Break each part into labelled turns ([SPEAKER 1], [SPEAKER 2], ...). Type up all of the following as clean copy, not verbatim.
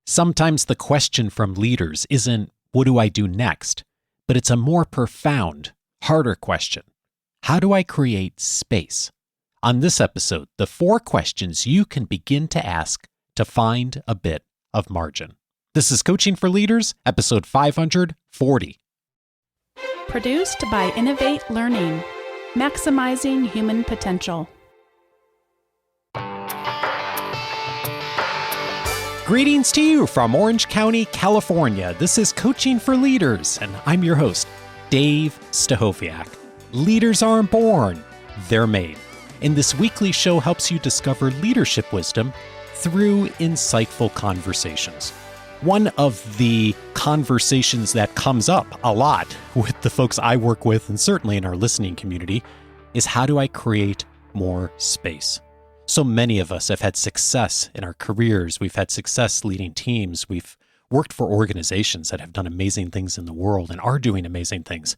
[SPEAKER 1] Sometimes the question from leaders isn't, what do I do next? But it's a more profound, harder question. How do I create space? On this episode, the 4 questions you can begin to ask to find a bit of margin. This is Coaching for Leaders, episode 540.
[SPEAKER 2] Produced by Innovate Learning, maximizing human potential.
[SPEAKER 1] Greetings to you from Orange County, California. This is Coaching for Leaders, and I'm your host, Dave Stachowiak. Leaders aren't born, they're made. And this weekly show helps you discover leadership wisdom through insightful conversations. One of the conversations that comes up a lot with the folks I work with, and certainly in our listening community, is how do I create more space? So many of us have had success in our careers. We've had success leading teams. We've worked for organizations that have done amazing things in the world and are doing amazing things.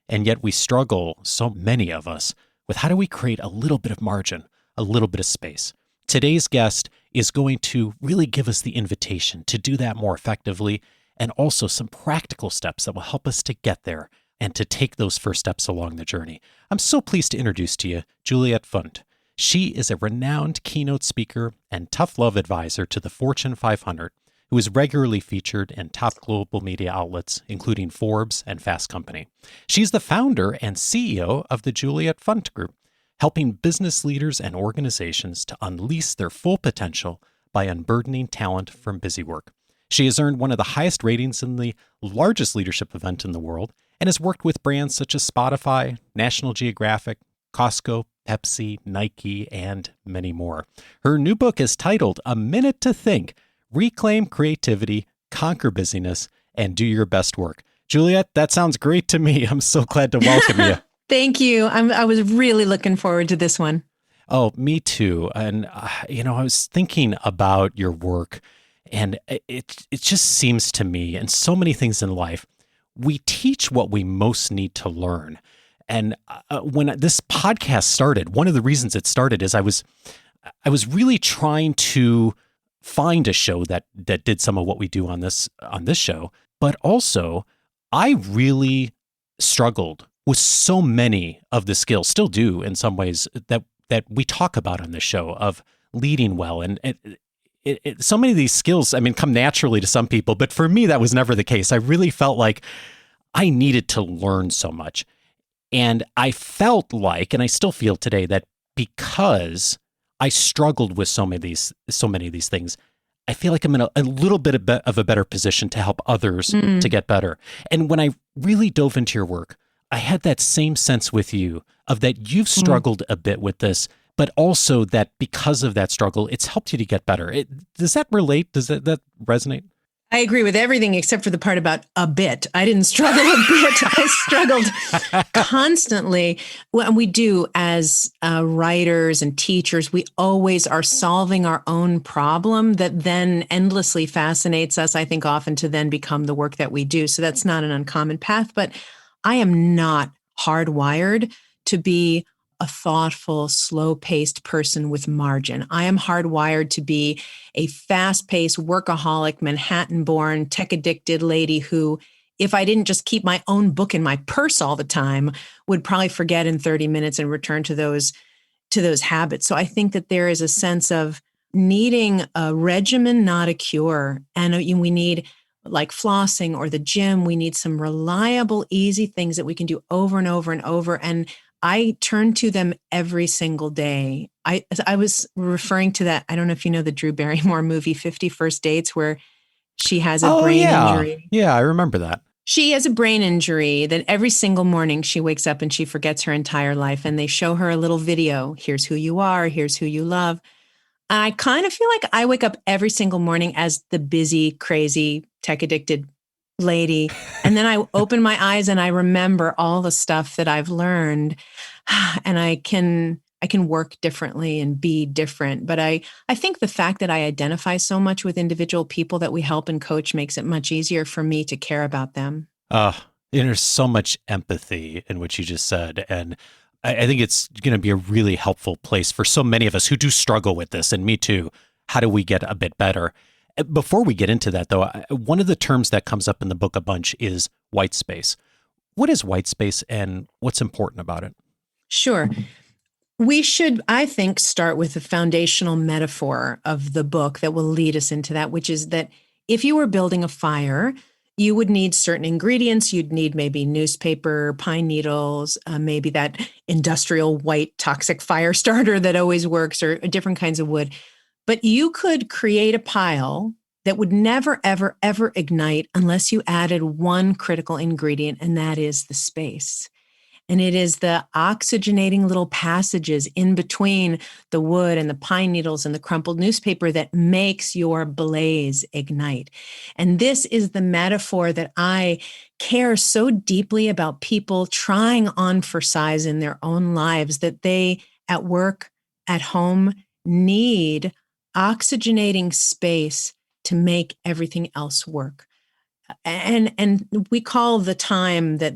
[SPEAKER 1] And yet we struggle, so many of us, with how do we create a little bit of margin, a little bit of space. Today's guest is going to really give us the invitation to do that more effectively, and also some practical steps that will help us to get there and to take those first steps along the journey. I'm so pleased to introduce to you Juliet Funt. She is a renowned keynote speaker and tough love advisor to the Fortune 500, who is regularly featured in top global media outlets, including Forbes and Fast Company. She's the founder and CEO of the Juliet Funt Group, helping business leaders and organizations to unleash their full potential by unburdening talent from busywork. She has earned one of the highest ratings in the largest leadership event in the world and has worked with brands such as Spotify, National Geographic, Costco, Pepsi, Nike, and many more. Her new book is titled A Minute to Think, Reclaim Creativity, Conquer Busyness, and Do Your Best Work. Juliet, that sounds great to me. I'm so glad to welcome you.
[SPEAKER 3] Thank you. I was really looking forward to this one.
[SPEAKER 1] Oh, me too. And, I was thinking about your work, and it just seems to me, and so many things in life, we teach what we most need to learn. And when this podcast started, one of the reasons it started is I was really trying to find a show that did some of what we do on this show, but also I really struggled with so many of the skills, still do in some ways, that we talk about on this show of leading well. And so many of these skills, come naturally to some people, but for me, that was never the case. I really felt like I needed to learn so much. And I felt like, and I still feel today, that because I struggled with so many of these things, I feel like I'm in a little bit of a better position to help others to get better. And when I really dove into your work, I had that same sense with you of that you've struggled a bit with this, but also that because of that struggle, it's helped you to get better. Does that relate? Does that resonate?
[SPEAKER 3] I agree with everything except for the part about a bit. I didn't struggle a bit. I struggled constantly. Well, we do as writers and teachers, we always are solving our own problem that then endlessly fascinates us, I think, often to then become the work that we do. So that's not an uncommon path, but I am not hardwired to be a thoughtful, slow-paced person with margin. I am hardwired to be a fast-paced, workaholic, Manhattan-born, tech-addicted lady who, if I didn't just keep my own book in my purse all the time, would probably forget in 30 minutes and return to those habits. So I think that there is a sense of needing a regimen, not a cure. And we need, like flossing or the gym, we need some reliable, easy things that we can do over and over and over. And I turn to them every single day. I was referring to that. I don't know if you know the Drew Barrymore movie, 50 First Dates, where she has a brain injury.
[SPEAKER 1] Yeah, I remember that.
[SPEAKER 3] She has a brain injury that every single morning she wakes up and she forgets her entire life. And they show her a little video. Here's who you are. Here's who you love. I kind of feel like I wake up every single morning as the busy, crazy, tech-addicted lady. And then I open my eyes and I remember all the stuff that I've learned, and I can work differently and be different. But I think the fact that I identify so much with individual people that we help and coach makes it much easier for me to care about them.
[SPEAKER 1] There's so much empathy in what you just said. And I think it's going to be a really helpful place for so many of us who do struggle with this, and me too. How do we get a bit better? Before we get into that, though, one of the terms that comes up in the book a bunch is white space. What is white space and what's important about it?
[SPEAKER 3] Sure. We should, I think, start with the foundational metaphor of the book that will lead us into that, which is that if you were building a fire, you would need certain ingredients. You'd need maybe newspaper, pine needles, maybe that industrial white toxic fire starter that always works, or different kinds of wood. But you could create a pile that would never, ever, ever ignite unless you added one critical ingredient, and that is the space. And it is the oxygenating little passages in between the wood and the pine needles and the crumpled newspaper that makes your blaze ignite. And this is the metaphor that I care so deeply about people trying on for size in their own lives, that they at work, at home, need oxygenating space to make everything else work. And we call the time that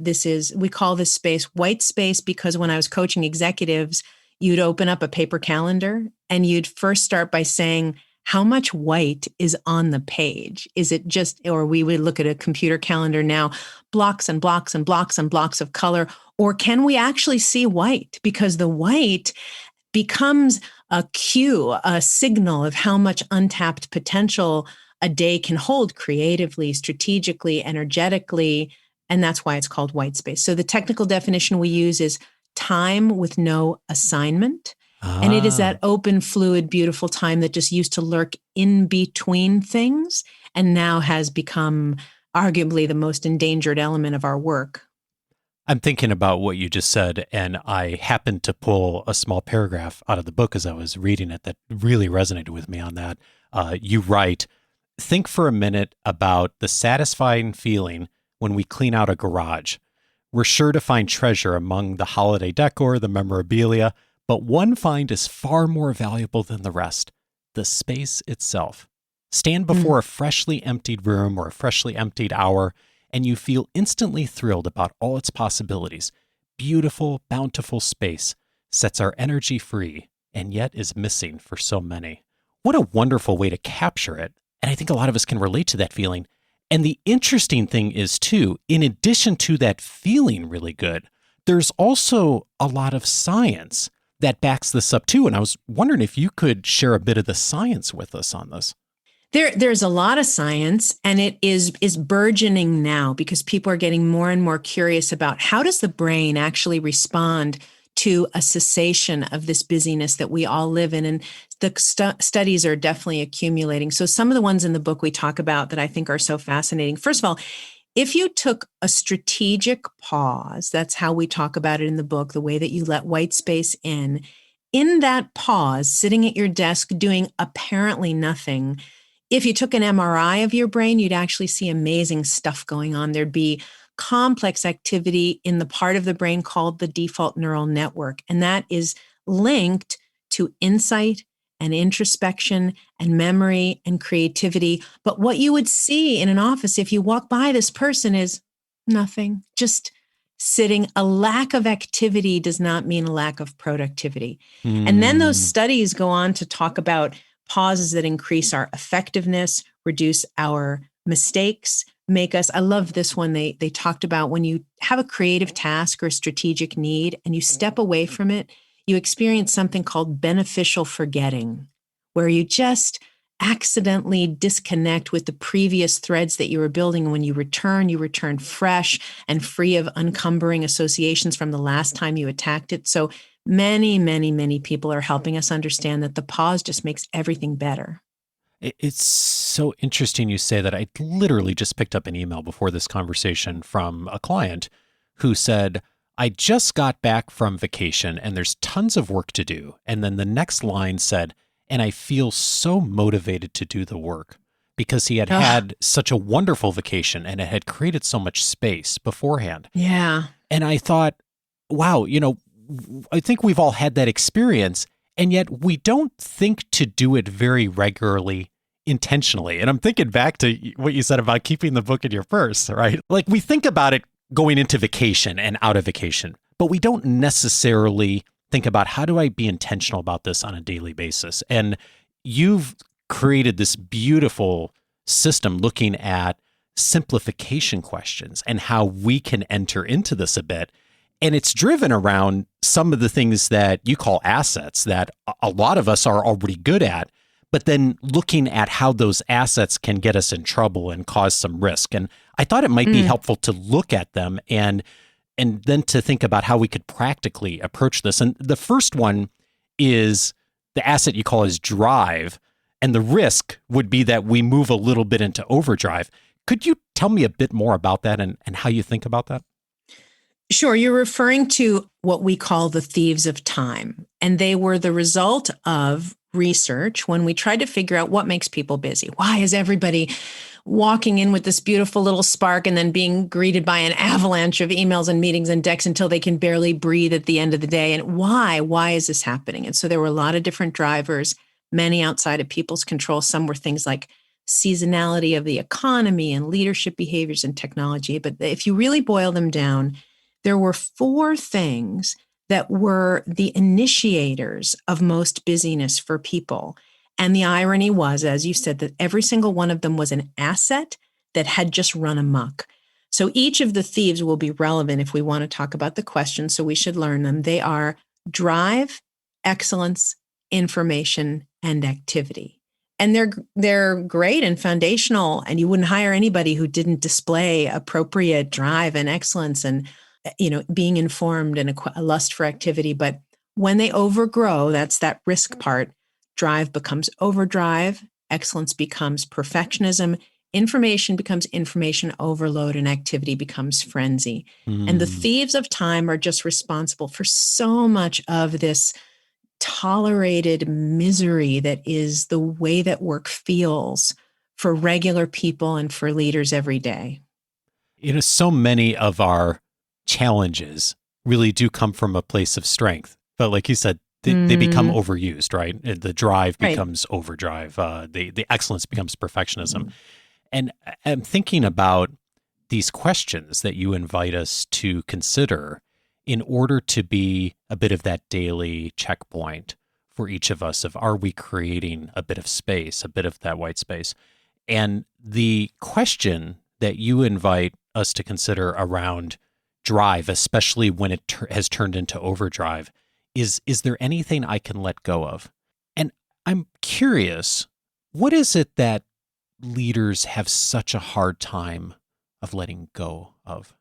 [SPEAKER 3] we call this space white space, because when I was coaching executives, you'd open up a paper calendar and you'd first start by saying, how much white is on the page? Is it just, or we would look at a computer calendar now, blocks and blocks and blocks and blocks of color, or can we actually see white? Because the white becomes a cue, a signal of how much untapped potential a day can hold creatively, strategically, energetically, and that's why it's called white space. So the technical definition we use is time with no assignment. And it is that open, fluid, beautiful time that just used to lurk in between things and now has become arguably the most endangered element of our work.
[SPEAKER 1] I'm thinking about what you just said, and I happened to pull a small paragraph out of the book as I was reading it that really resonated with me on that. You write, think for a minute about the satisfying feeling when we clean out a garage. We're sure to find treasure among the holiday decor, the memorabilia, but one find is far more valuable than the rest, the space itself. Stand before a freshly emptied room or a freshly emptied hour, and you feel instantly thrilled about all its possibilities. Beautiful, bountiful space sets our energy free, and yet is missing for so many. What a wonderful way to capture it. And I think a lot of us can relate to that feeling. And the interesting thing is, too, in addition to that feeling really good, there's also a lot of science that backs this up, too. And I was wondering if you could share a bit of the science with us on this.
[SPEAKER 3] There's a lot of science, and it is burgeoning now because people are getting more and more curious about how does the brain actually respond to a cessation of this busyness that we all live in. And the studies are definitely accumulating. So some of the ones in the book we talk about that I think are so fascinating. First of all, if you took a strategic pause, that's how we talk about it in the book, the way that you let white space in that pause, sitting at your desk doing apparently nothing, if you took an MRI of your brain, you'd actually see amazing stuff going on. There'd be complex activity in the part of the brain called the default neural network. And that is linked to insight and introspection and memory and creativity. But what you would see in an office if you walk by this person is nothing, just sitting. A lack of activity does not mean a lack of productivity. And then those studies go on to talk about pauses that increase our effectiveness, reduce our mistakes, make us, I love this one. They talked about when you have a creative task or strategic need and you step away from it, you experience something called beneficial forgetting, where you just accidentally disconnect with the previous threads that you were building. And when you return fresh and free of encumbering associations from the last time you attacked it. So many, many, many people are helping us understand that the pause just makes everything better.
[SPEAKER 1] It's so interesting you say that. I literally just picked up an email before this conversation from a client who said, I just got back from vacation and there's tons of work to do. And then the next line said, and I feel so motivated to do the work because he had had such a wonderful vacation and it had created so much space beforehand.
[SPEAKER 3] Yeah.
[SPEAKER 1] And I thought, wow, I think we've all had that experience. And yet we don't think to do it very regularly, intentionally. And I'm thinking back to what you said about keeping the book in your purse, right? Like we think about it going into vacation and out of vacation, but we don't necessarily think about how do I be intentional about this on a daily basis? And you've created this beautiful system looking at simplification questions and how we can enter into this a bit. And it's driven around some of the things that you call assets that a lot of us are already good at, but then looking at how those assets can get us in trouble and cause some risk. And I thought it might be helpful to look at them and then to think about how we could practically approach this. And the first one is the asset you call as drive. And the risk would be that we move a little bit into overdrive. Could you tell me a bit more about that and how you think about that?
[SPEAKER 3] Sure. You're referring to what we call the thieves of time. And they were the result of research when we tried to figure out what makes people busy. Why is everybody walking in with this beautiful little spark and then being greeted by an avalanche of emails and meetings and decks until they can barely breathe at the end of the day? And why? Why is this happening? And so there were a lot of different drivers, many outside of people's control. Some were things like seasonality of the economy and leadership behaviors and technology. But if you really boil them down, there were 4 things that were the initiators of most busyness for people. And the irony was, as you said, that every single one of them was an asset that had just run amok. So each of the thieves will be relevant if we want to talk about the question, so we should learn them. They are drive, excellence, information, and activity. And they're great and foundational, and you wouldn't hire anybody who didn't display appropriate drive and excellence and being informed and a lust for activity. But when they overgrow, that's that risk part, drive becomes overdrive, excellence becomes perfectionism, information becomes information overload, and activity becomes frenzy. And the thieves of time are just responsible for so much of this tolerated misery that is the way that work feels for regular people and for leaders every day.
[SPEAKER 1] So many of our challenges really do come from a place of strength. But like you said, they become overused, right? The drive becomes overdrive. The excellence becomes perfectionism. And I'm thinking about these questions that you invite us to consider in order to be a bit of that daily checkpoint for each of us of, are we creating a bit of space, a bit of that white space? And the question that you invite us to consider around drive, especially when it has turned into overdrive, is there anything I can let go of? And I'm curious, what is it that leaders have such a hard time of letting go of?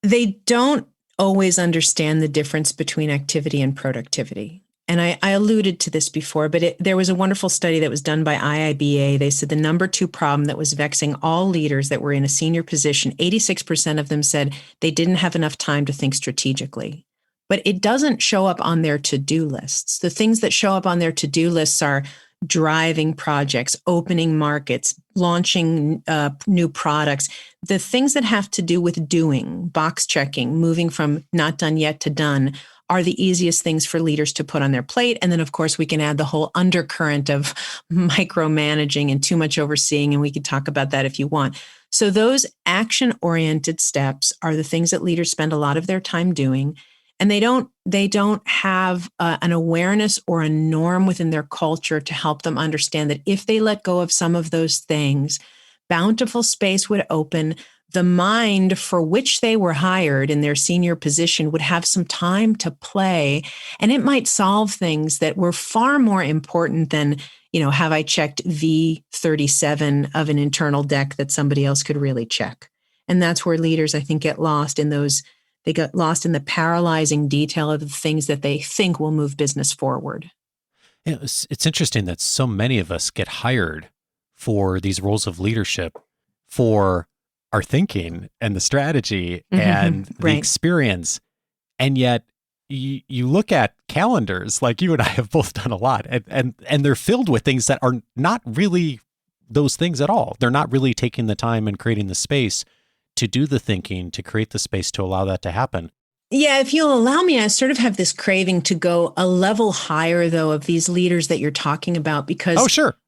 [SPEAKER 3] They don't always understand the difference between activity and productivity. And I alluded to this before, but there was a wonderful study that was done by IIBA. They said the number 2 problem that was vexing all leaders that were in a senior position, 86% of them said they didn't have enough time to think strategically. But it doesn't show up on their to-do lists. The things that show up on their to-do lists are driving projects, opening markets, launching new products, the things that have to do with doing, box checking, moving from not done yet to done, are the easiest things for leaders to put on their plate. And then, of course, we can add the whole undercurrent of micromanaging and too much overseeing, and we could talk about that if you want. So those action-oriented steps are the things that leaders spend a lot of their time doing. And they don't have an awareness or a norm within their culture to help them understand that if they let go of some of those things, bountiful space would open. The mind for which they were hired in their senior position would have some time to play, and it might solve things that were far more important than, have I checked V37 of an internal deck that somebody else could really check? And that's where leaders, I think, get lost in those. They got lost in the paralyzing detail of the things that they think will move business forward.
[SPEAKER 1] It's interesting that so many of us get hired for these roles of leadership for our thinking and the strategy and the experience. And yet you look at calendars, like you and I have both done a lot, and they're filled with things that are not really those things at all. They're not really taking the time and creating the space to do the thinking, to create the space to allow that to happen.
[SPEAKER 3] Yeah, if you'll allow me, I sort of have this craving to go a level higher, though, of these leaders that you're talking about, because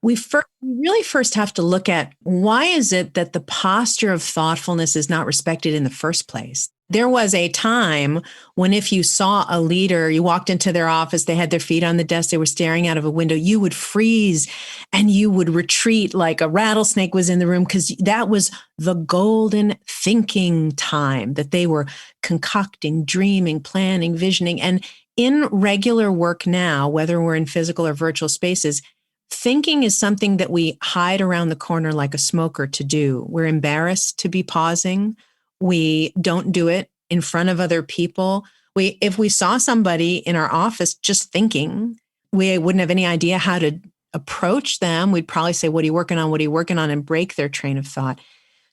[SPEAKER 3] we really first have to look at why is it that the posture of thoughtfulness is not respected in the first place? There was a time when if you saw a leader, you walked into their office, they had their feet on the desk, they were staring out of a window, you would freeze and you would retreat like a rattlesnake was in the room, because that was the golden thinking time that they were concocting, dreaming, planning, visioning. And in regular work now, whether we're in physical or virtual spaces, thinking is something that we hide around the corner like a smoker to do. We're embarrassed to be pausing. We don't do it in front of other people. If we saw somebody in our office just thinking, we wouldn't have any idea how to approach them. We'd probably say, "What are you working on? What are you working on?" and break their train of thought.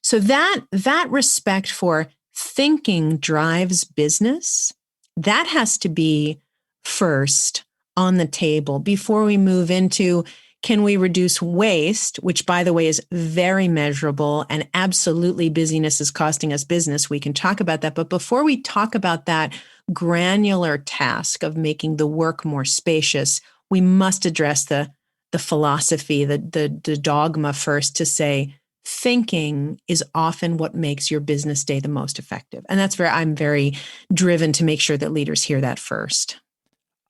[SPEAKER 3] So that respect for thinking drives business. That has to be first on the table before we move into, can we reduce waste, which, by the way, is very measurable, and absolutely busyness is costing us business. We can talk about that. But before we talk about that granular task of making the work more spacious, we must address the philosophy, the dogma first, to say thinking is often what makes your business day the most effective. And I'm very driven to make sure that leaders hear that first.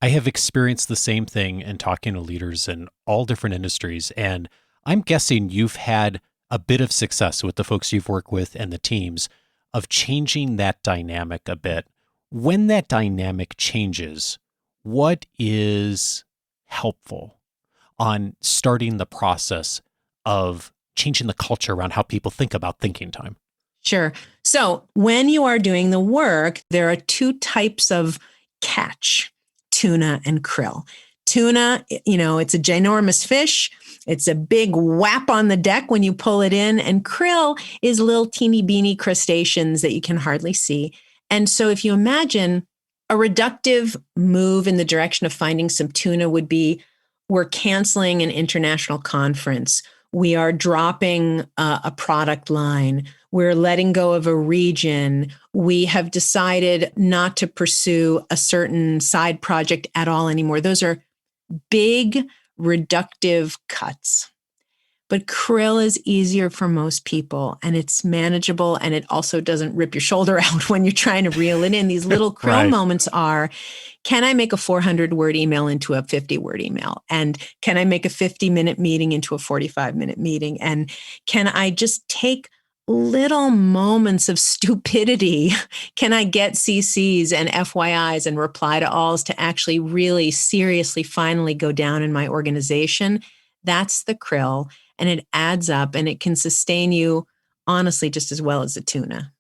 [SPEAKER 1] I have experienced the same thing in talking to leaders in all different industries. And I'm guessing you've had a bit of success with the folks you've worked with and the teams of changing that dynamic a bit. When that dynamic changes, what is helpful on starting the process of changing the culture around how people think about thinking time?
[SPEAKER 3] Sure. So when you are doing the work, there are two types of catch: tuna and krill. Tuna, it's a ginormous fish. It's a big whap on the deck when you pull it in. And krill is little teeny beany crustaceans that you can hardly see. And so if you imagine a reductive move in the direction of finding some tuna would be, we're canceling an international conference. We are dropping a product line. We're letting go of a region. We have decided not to pursue a certain side project at all anymore. Those are big, reductive cuts. But krill is easier for most people, and it's manageable, and it also doesn't rip your shoulder out when you're trying to reel it in. These little krill
[SPEAKER 1] Right.
[SPEAKER 3] moments are, can I make a 400-word email into a 50-word email? And can I make a 50-minute meeting into a 45-minute meeting? And can I just take little moments of stupidity? Can I get CCs and FYIs and reply to alls to actually really seriously finally go down in my organization? That's the krill. And it adds up, and it can sustain you, honestly, just as well as the tuna.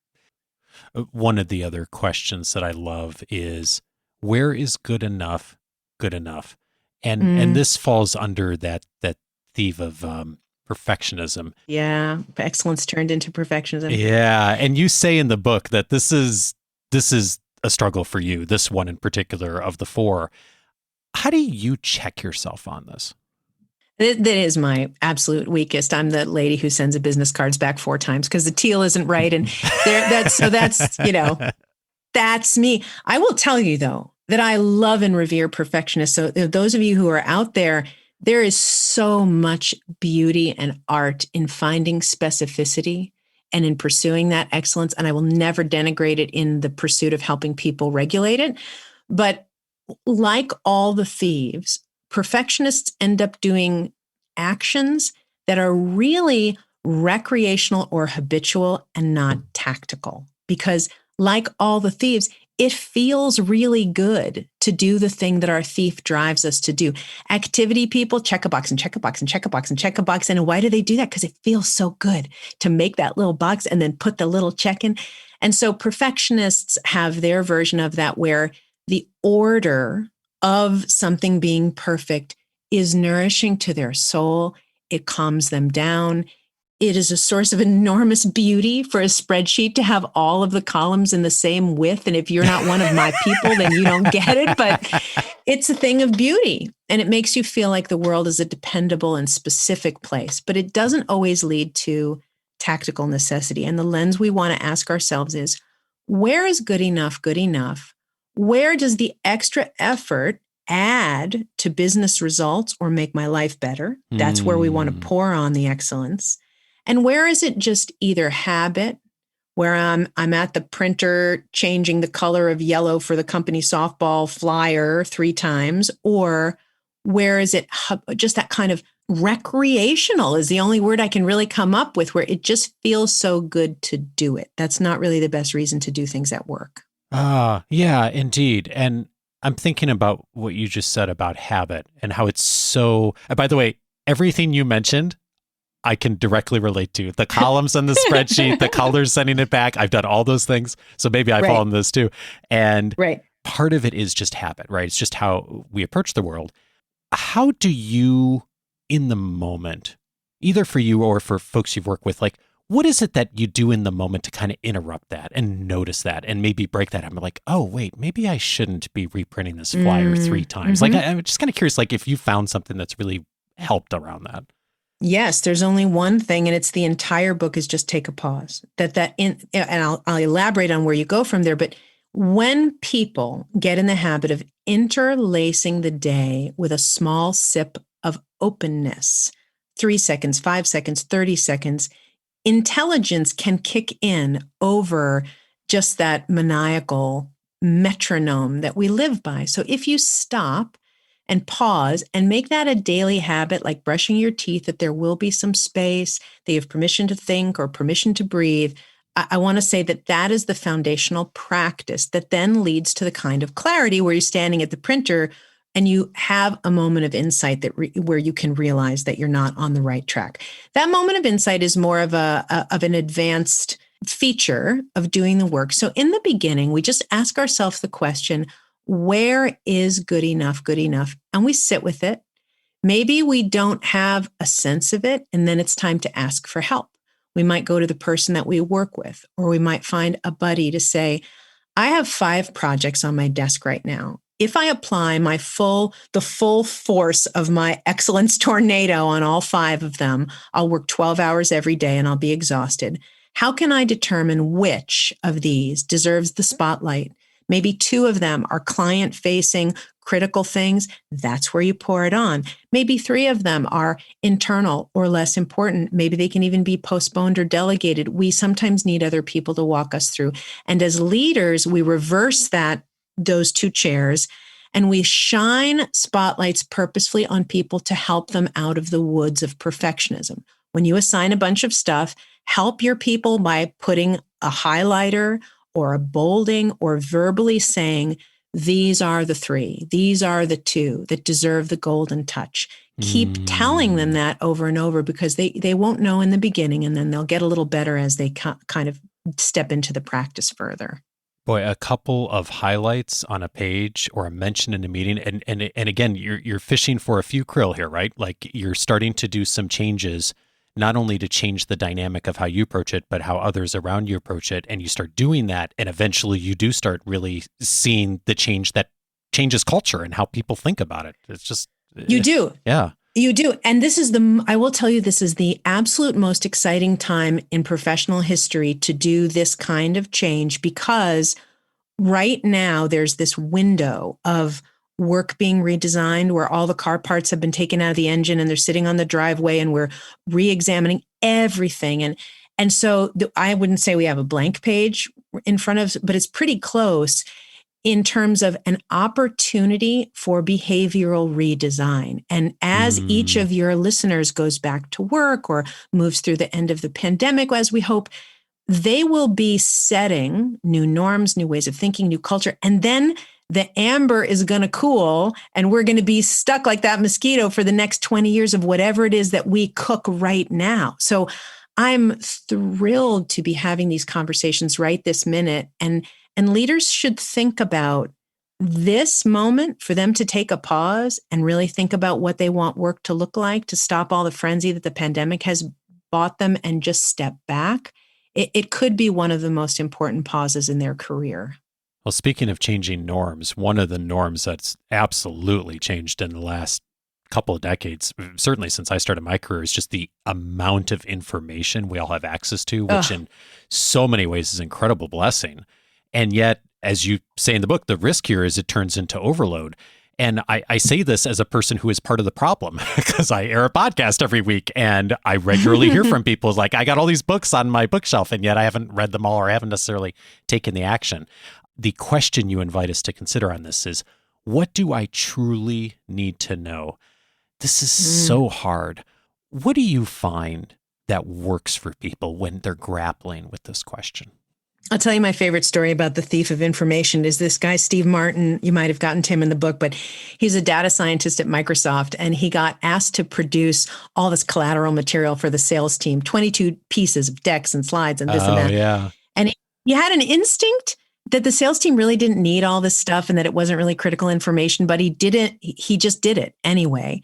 [SPEAKER 1] One of the other questions that I love is, where is good enough good enough? And this falls under that thief of perfectionism.
[SPEAKER 3] Yeah, excellence turned into perfectionism.
[SPEAKER 1] Yeah, and you say in the book that this is a struggle for you, this one in particular of the four. How do you check yourself on this?
[SPEAKER 3] That is my absolute weakest. I'm the lady who sends the business cards back 4 times because the teal isn't right. And that's me. I will tell you, though, that I love and revere perfectionists. So those of you who are out there, there is so much beauty and art in finding specificity and in pursuing that excellence. And I will never denigrate it in the pursuit of helping people regulate it. But like all the thieves, perfectionists end up doing actions that are really recreational or habitual and not tactical. Because like all the thieves, it feels really good to do the thing that our thief drives us to do. Activity people check a box and check a box and check a box and check a box. And why do they do that? Because it feels so good to make that little box and then put the little check in. And so perfectionists have their version of that, where the order of something being perfect is nourishing to their soul. It calms them down. It is a source of enormous beauty for a spreadsheet to have all of the columns in the same width. And if you're not one of my people, then you don't get it. But it's a thing of beauty. And it makes you feel like the world is a dependable and specific place. But it doesn't always lead to tactical necessity. And the lens we want to ask ourselves is, where is good enough good enough? Where does the extra effort add to business results or make my life better? That's where we want to pour on the excellence. And where is it just either habit where I'm at the printer changing the color of yellow for the company softball flyer 3 times, or where is it just that kind of recreational is the only word I can really come up with, where it just feels so good to do it. That's not really the best reason to do things at work.
[SPEAKER 1] Yeah, indeed. And I'm thinking about what you just said about habit and how it's so, by the way, everything you mentioned, I can directly relate to. The columns on the spreadsheet, the colors, sending it back. I've done all those things. So maybe I fall in this too. And part of it is just habit, right? It's just how we approach the world. How do you, in the moment, either for you or for folks you've worked with, like, what is it that you do in the moment to kind of interrupt that and notice that and maybe break that? I'm like, oh, wait, maybe I shouldn't be reprinting this flyer 3 times. Like, I'm just kind of curious, like, if you found something that's really helped around that.
[SPEAKER 3] Yes, there's only one thing, and it's the entire book is just take a pause. And I'll elaborate on where you go from there. But when people get in the habit of interlacing the day with a small sip of openness, 3 seconds, 5 seconds, 30 seconds, intelligence can kick in over just that maniacal metronome that we live by. So if you stop and pause and make that a daily habit, like brushing your teeth, that there will be some space, that you have permission to think or permission to breathe. I want to say that that is the foundational practice that then leads to the kind of clarity where you're standing at the printer and you have a moment of insight where you can realize that you're not on the right track. That moment of insight is more of an advanced feature of doing the work. So in the beginning, we just ask ourselves the question, where is good enough good enough? And we sit with it. Maybe we don't have a sense of it, and then it's time to ask for help. We might go to the person that we work with, or we might find a buddy to say, I have 5 projects on my desk right now. If I apply the full force of my excellence tornado on all 5 of them, I'll work 12 hours every day and I'll be exhausted. How can I determine which of these deserves the spotlight? Maybe 2 of them are client-facing critical things. That's where you pour it on. Maybe 3 of them are internal or less important. Maybe they can even be postponed or delegated. We sometimes need other people to walk us through. And as leaders, we reverse those 2 chairs, and we shine spotlights purposefully on people to help them out of the woods of perfectionism. When you assign a bunch of stuff, help your people by putting a highlighter or a bolding or verbally saying, these are the 3, these are the 2 that deserve the golden touch. Keep telling them that over and over, because they won't know in the beginning, and then they'll get a little better as they kind of step into the practice further.
[SPEAKER 1] Boy, a couple of highlights on a page or a mention in a meeting. And again, you're fishing for a few krill here, right? Like, you're starting to do some changes, not only to change the dynamic of how you approach it, but how others around you approach it. And you start doing that, and eventually you do start really seeing the change that changes culture and how people think about it. It's just...
[SPEAKER 3] You do.
[SPEAKER 1] Yeah.
[SPEAKER 3] You do. And I will tell you, this is the absolute most exciting time in professional history to do this kind of change, because right now there's this window of work being redesigned where all the car parts have been taken out of the engine and they're sitting on the driveway, and we're re-examining everything. And so I wouldn't say we have a blank page in front of us, but it's pretty close in terms of an opportunity for behavioral redesign. And as each of your listeners goes back to work or moves through the end of the pandemic, as we hope, they will be setting new norms, new ways of thinking, new culture. And then the amber is going to cool, and we're going to be stuck like that mosquito for the next 20 years of whatever it is that we cook right now. So I'm thrilled to be having these conversations right this minute. And leaders should think about this moment for them to take a pause and really think about what they want work to look like, to stop all the frenzy that the pandemic has bought them and just step back. It could be one of the most important pauses in their career.
[SPEAKER 1] Well, speaking of changing norms, one of the norms that's absolutely changed in the last couple of decades, certainly since I started my career, is just the amount of information we all have access to, which in so many ways is an incredible blessing. And yet, as you say in the book, the risk here is it turns into overload. And I say this as a person who is part of the problem because I air a podcast every week and I regularly hear from people like, I got all these books on my bookshelf and yet I haven't read them all or I haven't necessarily taken the action. The question you invite us to consider on this is, what do I truly need to know? This is so hard. What do you find that works for people when they're grappling with this question?
[SPEAKER 3] I'll tell you my favorite story about the thief of information is this guy, Steve Martin. You might have gotten to him in the book, but he's a data scientist at Microsoft, and he got asked to produce all this collateral material for the sales team, 22 pieces of decks and slides and this and that.
[SPEAKER 1] Yeah.
[SPEAKER 3] And he had an instinct that the sales team really didn't need all this stuff and that it wasn't really critical information, but he just did it anyway.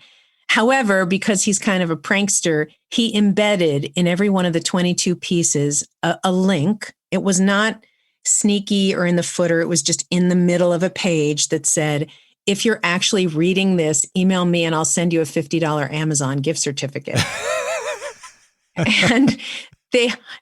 [SPEAKER 3] However, because he's kind of a prankster, he embedded in every one of the 22 pieces a link. It was not sneaky or in the footer. It was just in the middle of a page that said, if you're actually reading this, email me and I'll send you a $50 Amazon gift certificate. And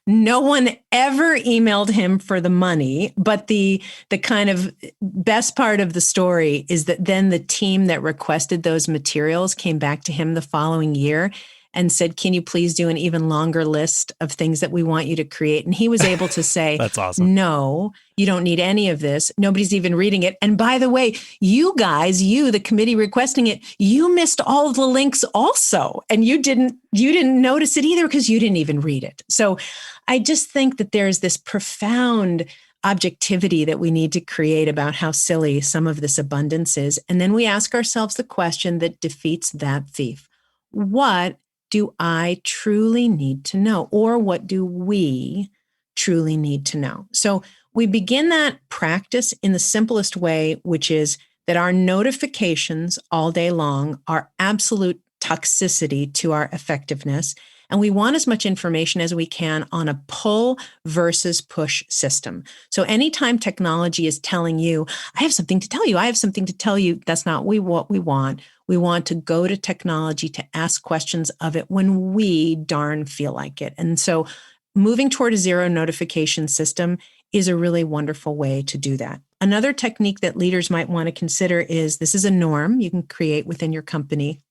[SPEAKER 3] no one ever emailed him for the money, but the kind of best part of the story is that then the team that requested those materials came back to him the following year and said, can you please do an even longer list of things that we want you to create? And he was able to say,
[SPEAKER 1] that's awesome.
[SPEAKER 3] No, you don't need any of this. Nobody's even reading it. And by the way, you guys, the committee requesting it, you missed all the links also. And you didn't notice it either because you didn't even read it. So I just think that there's this profound objectivity that we need to create about how silly some of this abundance is. And then we ask ourselves the question that defeats that thief. What do I truly need to know? Or what do we truly need to know? So we begin that practice in the simplest way, which is that our notifications all day long are absolute toxicity to our effectiveness. And we want as much information as we can on a pull versus push system. So anytime technology is telling you, I have something to tell you, I have something to tell you, that's not what we want. We want to go to technology to ask questions of it when we darn feel like it. And so moving toward a zero notification system is a really wonderful way to do that. Another technique that leaders might want to consider is, this is a norm you can create within your company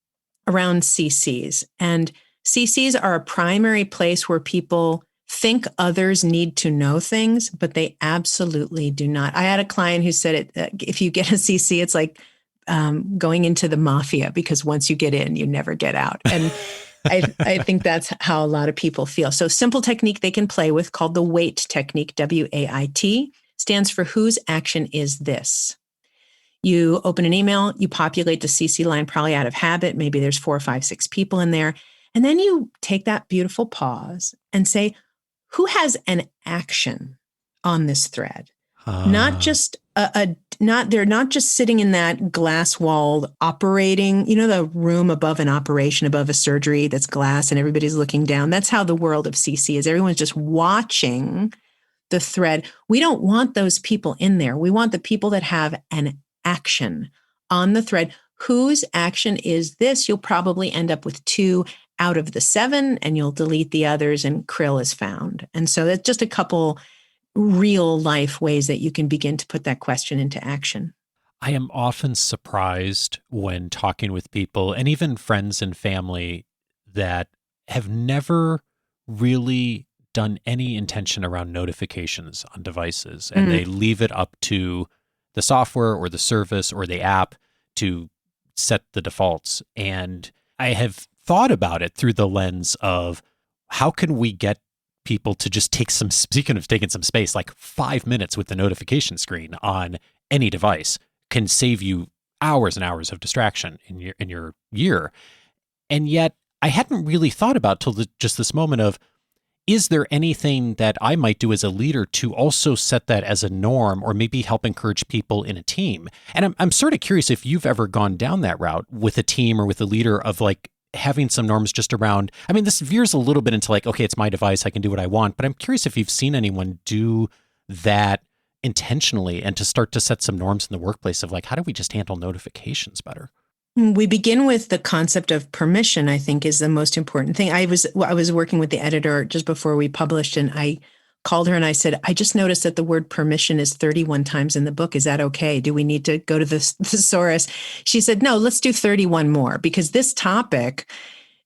[SPEAKER 3] around CCs. And CCs are a primary place where people think others need to know things, but they absolutely do not. I had a client who said if you get a CC, it's like going into the mafia, because once you get in, you never get out. And I think that's how a lot of people feel. So simple technique they can play with called the WAIT technique, WAIT, stands for whose action is this? You open an email, you populate the CC line probably out of habit. Maybe there's 4 or 5, 6 people in there. And then you take that beautiful pause and say, who has an action on this thread? Not just they're not just sitting in that glass-walled operating, the room above an operation, above a surgery that's glass and everybody's looking down. That's how the world of CC is. Everyone's just watching the thread. We don't want those people in there. We want the people that have an action on the thread. Whose action is this? You'll probably end up with 2 out of the 7 and you'll delete the others and krill is found. And so that's just a couple real life ways that you can begin to put that question into action.
[SPEAKER 1] I am often surprised when talking with people and even friends and family that have never really done any intention around notifications on devices. And they leave it up to the software or the service or the app to set the defaults. And I have thought about it through the lens of how can we get people to just take some, speaking of taking some space, like 5 minutes with the notification screen on any device can save you hours and hours of distraction in your year. And yet I hadn't really thought about till just this moment of, is there anything that I might do as a leader to also set that as a norm or maybe help encourage people in a team? And I'm sort of curious if you've ever gone down that route with a team or with a leader of like having some norms just around, I mean, this veers a little bit into like, okay, it's my device, I can do what I want, but I'm curious if you've seen anyone do that intentionally and to start to set some norms in the workplace of like, how do we just handle notifications better?
[SPEAKER 3] We begin with the concept of permission, I think, is the most important thing. I was working with the editor just before we published, and I called her and I said, I just noticed that the word permission is 31 times in the book. Is that okay? Do we need to go to the thesaurus? She said, no, let's do 31 more, because this topic,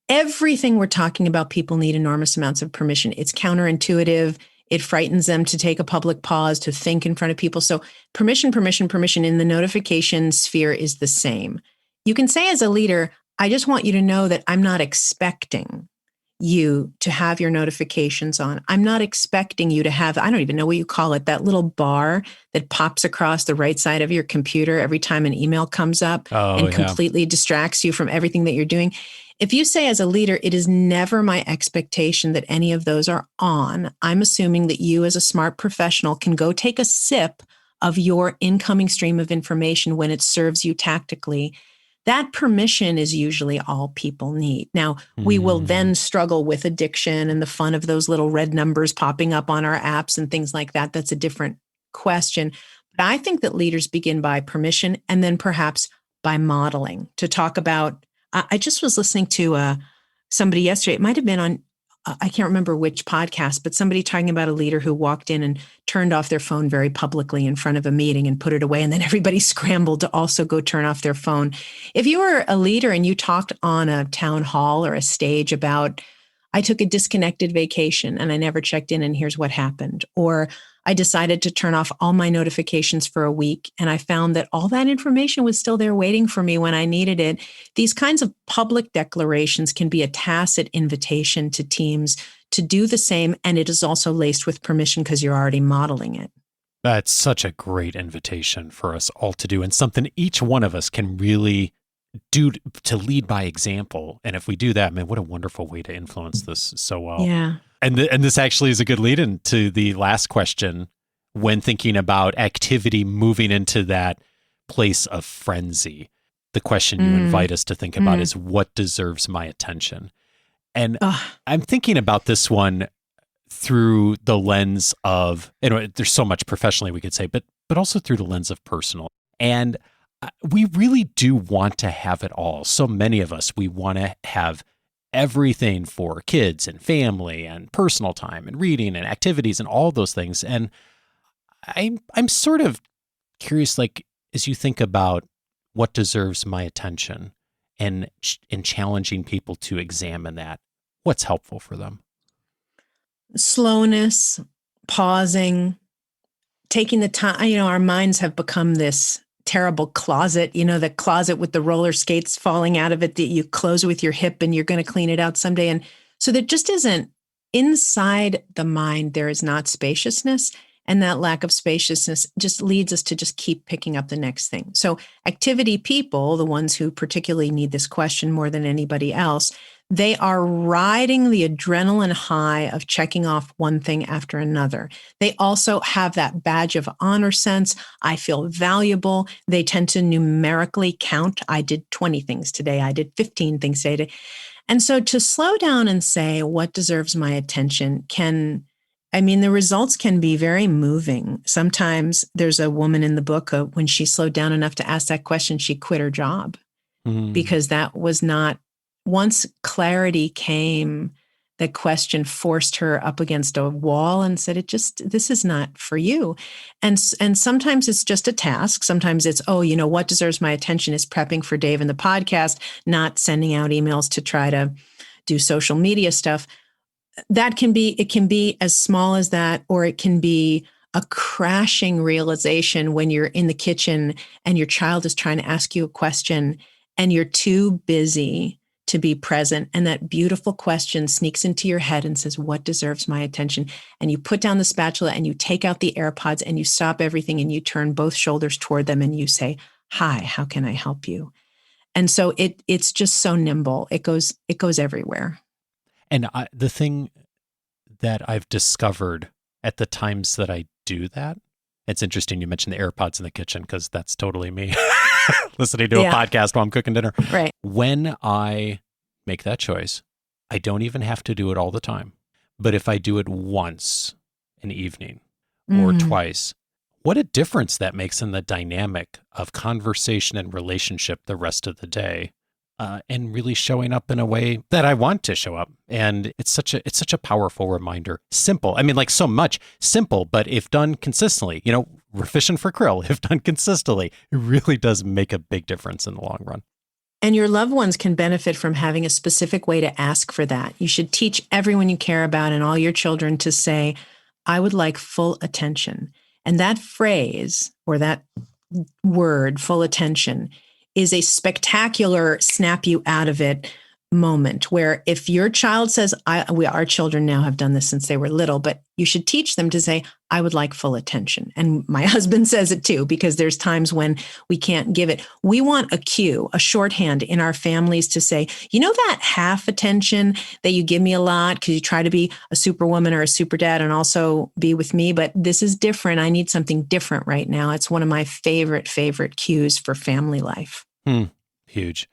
[SPEAKER 3] everything we're talking about, people need enormous amounts of permission. It's counterintuitive. It frightens them to take a public pause, to think in front of people. So permission, permission, permission in the notification sphere is the same. You can say as a leader, I just want you to know that I'm not expecting you to have your notifications on. I'm not expecting you to have, I don't even know what you call it, that little bar that pops across the right side of your computer every time an email comes up and completely distracts you from everything that you're doing. If you say as a leader, it is never my expectation that any of those are on, I'm assuming that you as a smart professional can go take a sip of your incoming stream of information when it serves you tactically. That permission is usually all people need. Now, we will then struggle with addiction and the fun of those little red numbers popping up on our apps and things like that. That's a different question. But I think that leaders begin by permission and then perhaps by modeling. To talk about, I just was listening to somebody yesterday. It might have been on, I can't remember which podcast, but somebody talking about a leader who walked in and turned off their phone very publicly in front of a meeting and put it away. And then everybody scrambled to also go turn off their phone. If you were a leader and you talked on a town hall or a stage about, I took a disconnected vacation and I never checked in and here's what happened, or I decided to turn off all my notifications for a week and I found that all that information was still there waiting for me when I needed it. These kinds of public declarations can be a tacit invitation to teams to do the same. And it is also laced with permission because you're already modeling it.
[SPEAKER 1] That's such a great invitation for us all to do, and something each one of us can really do to lead by example. And if we do that, man, what a wonderful way to influence this so well.
[SPEAKER 3] Yeah.
[SPEAKER 1] And this actually is a good lead into the last question when thinking about activity moving into that place of frenzy. The question you invite us to think about is, what deserves my attention? And I'm thinking about this one through the lens of, there's so much professionally we could say, but also through the lens of personal. And we really do want to have it all. So many of us, we want to have everything for kids and family and personal time and reading and activities and all those things. And I'm sort of curious, like, as you think about what deserves my attention and challenging people to examine that, what's helpful for them?
[SPEAKER 3] Slowness, pausing, taking the time. Our minds have become this terrible closet, the closet with the roller skates falling out of it that you close with your hip and you're going to clean it out someday. And so there just isn't, inside the mind, there is not spaciousness. And that lack of spaciousness just leads us to just keep picking up the next thing. So activity people, the ones who particularly need this question more than anybody else, they are riding the adrenaline high of checking off one thing after another. They also have that badge of honor sense. I feel valuable. They tend to numerically count. I did 20 things today. I did 15 things today. And so to slow down and say what deserves my attention the results can be very moving. Sometimes there's a woman in the book, when she slowed down enough to ask that question, she quit her job because that was not, once clarity came, the question forced her up against a wall and said, this is not for you. And sometimes it's just a task. Sometimes it's, what deserves my attention is prepping for Dave and the podcast, not sending out emails to try to do social media stuff. It can be as small as that, or it can be a crashing realization when you're in the kitchen and your child is trying to ask you a question and you're too busy to be present. And that beautiful question sneaks into your head and says, what deserves my attention? And you put down the spatula and you take out the AirPods and you stop everything and you turn both shoulders toward them and you say, hi, how can I help you? And so it's just so nimble. It goes everywhere.
[SPEAKER 1] And the thing that I've discovered at the times that I do that, it's interesting you mentioned the AirPods in the kitchen, because that's totally me listening to a podcast while I'm cooking dinner.
[SPEAKER 3] Right.
[SPEAKER 1] When I make that choice, I don't even have to do it all the time. But if I do it once an evening or twice, what a difference that makes in the dynamic of conversation and relationship the rest of the day. and really showing up in a way that I want to show up. And it's such a powerful reminder. Simple. I mean, like so much simple, but if done consistently, we're fishing for krill. If done consistently, it really does make a big difference in the long run.
[SPEAKER 3] And your loved ones can benefit from having a specific way to ask for that. You should teach everyone you care about and all your children to say, I would like full attention. And that phrase or that word, full attention, is a spectacular snap you out of it moment where if your child says, our children now have done this since they were little, but you should teach them to say, I would like full attention. And my husband says it too, because there's times when we can't give it. We want a cue, a shorthand in our families to say, that half attention that you give me a lot because you try to be a superwoman or a super dad and also be with me, but this is different. I need something different right now. It's one of my favorite cues for family life.
[SPEAKER 1] Huge.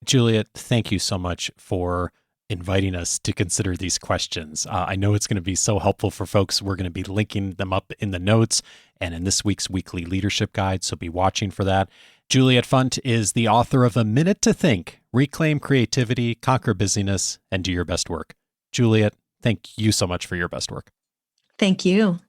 [SPEAKER 1] Juliet, thank you so much for inviting us to consider these questions. I know it's going to be so helpful for folks. We're going to be linking them up in the notes and in this week's weekly leadership guide, so be watching for that. Juliet Funt is the author of A Minute to Think, Reclaim Creativity, Conquer Busyness, and Do Your Best Work. Juliet, thank you so much for your best work.
[SPEAKER 3] Thank you.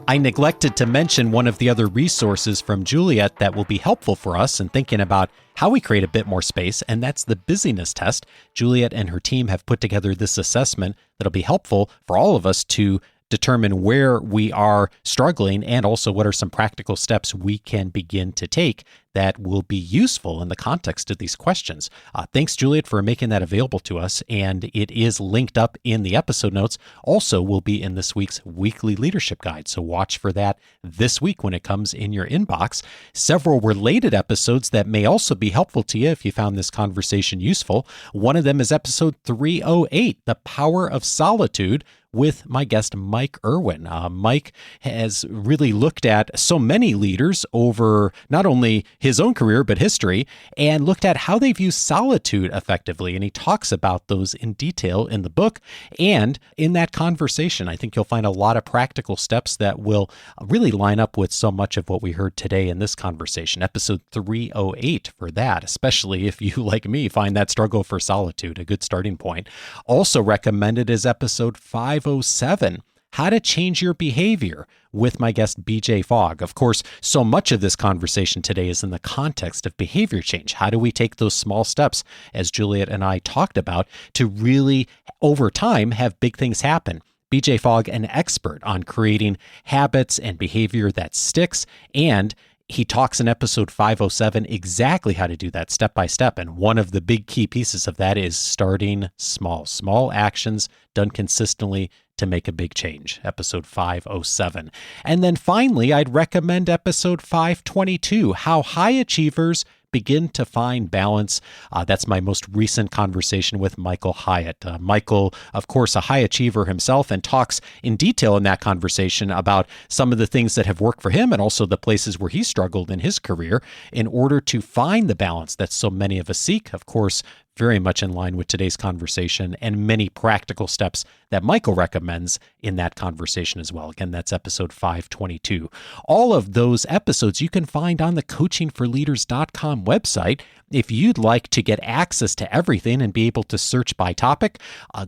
[SPEAKER 1] I neglected to mention one of the other resources from Juliet that will be helpful for us in thinking about how we create a bit more space, and that's the busyness test. Juliet and her team have put together this assessment that'll be helpful for all of us to determine where we are struggling and also what are some practical steps we can begin to take that will be useful in the context of these questions. Thanks, Juliet, for making that available to us, and it is linked up in the episode notes. Also will be in this week's weekly leadership guide, so watch for that this week when it comes in your inbox. Several related episodes that may also be helpful to you if you found this conversation useful. One of them is episode 308, The Power of Solitude, with my guest, Mike Irwin. Mike has really looked at so many leaders over not only his own career, but history, and looked at how they've used solitude effectively. And he talks about those in detail in the book. And in that conversation, I think you'll find a lot of practical steps that will really line up with so much of what we heard today in this conversation. Episode 308 for that, especially if you, like me, find that struggle for solitude a good starting point. Also recommended is episode 507, How to Change Your Behavior, with my guest, BJ Fogg. Of course, so much of this conversation today is in the context of behavior change. How do we take those small steps, as Juliet and I talked about, to really, over time, have big things happen? BJ Fogg, an expert on creating habits and behavior that sticks, and he talks in episode 507 exactly how to do that step by step. And one of the big key pieces of that is starting small actions done consistently to make a big change. Episode 507. And then finally, I'd recommend episode 522, How High Achievers Begin to Find Balance. That's my most recent conversation with Michael Hyatt. Michael, of course, a high achiever himself, and talks in detail in that conversation about some of the things that have worked for him and also the places where he struggled in his career in order to find the balance that so many of us seek. Of course, very much in line with today's conversation and many practical steps that Michael recommends in that conversation as well. Again, that's episode 522. All of those episodes you can find on the coachingforleaders.com website. If you'd like to get access to everything and be able to search by topic,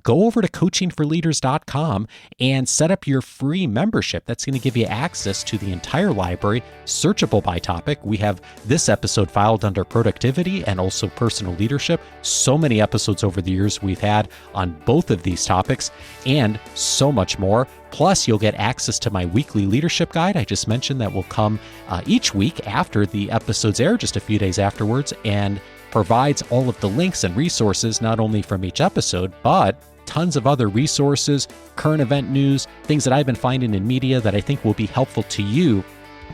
[SPEAKER 1] go over to coachingforleaders.com and set up your free membership. That's going to give you access to the entire library, searchable by topic. We have this episode filed under productivity and also personal leadership. So many episodes over the years we've had on both of these topics and so much more. Plus, you'll get access to my weekly leadership guide I just mentioned that will come each week after the episodes air, just a few days afterwards, and provides all of the links and resources, not only from each episode, but tons of other resources, current event news, things that I've been finding in media that I think will be helpful to you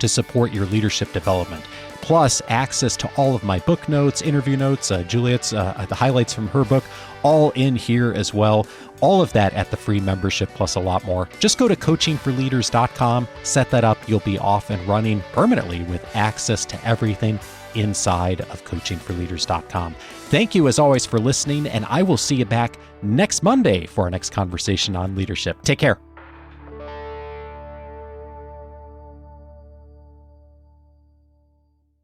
[SPEAKER 1] to support your leadership development. Plus, access to all of my book notes, interview notes, Juliet's, the highlights from her book, all in here as well. All of that at the free membership, plus a lot more. Just go to coachingforleaders.com, set that up. You'll be off and running permanently with access to everything inside of coachingforleaders.com. Thank you, as always, for listening, and I will see you back next Monday for our next conversation on leadership. Take care.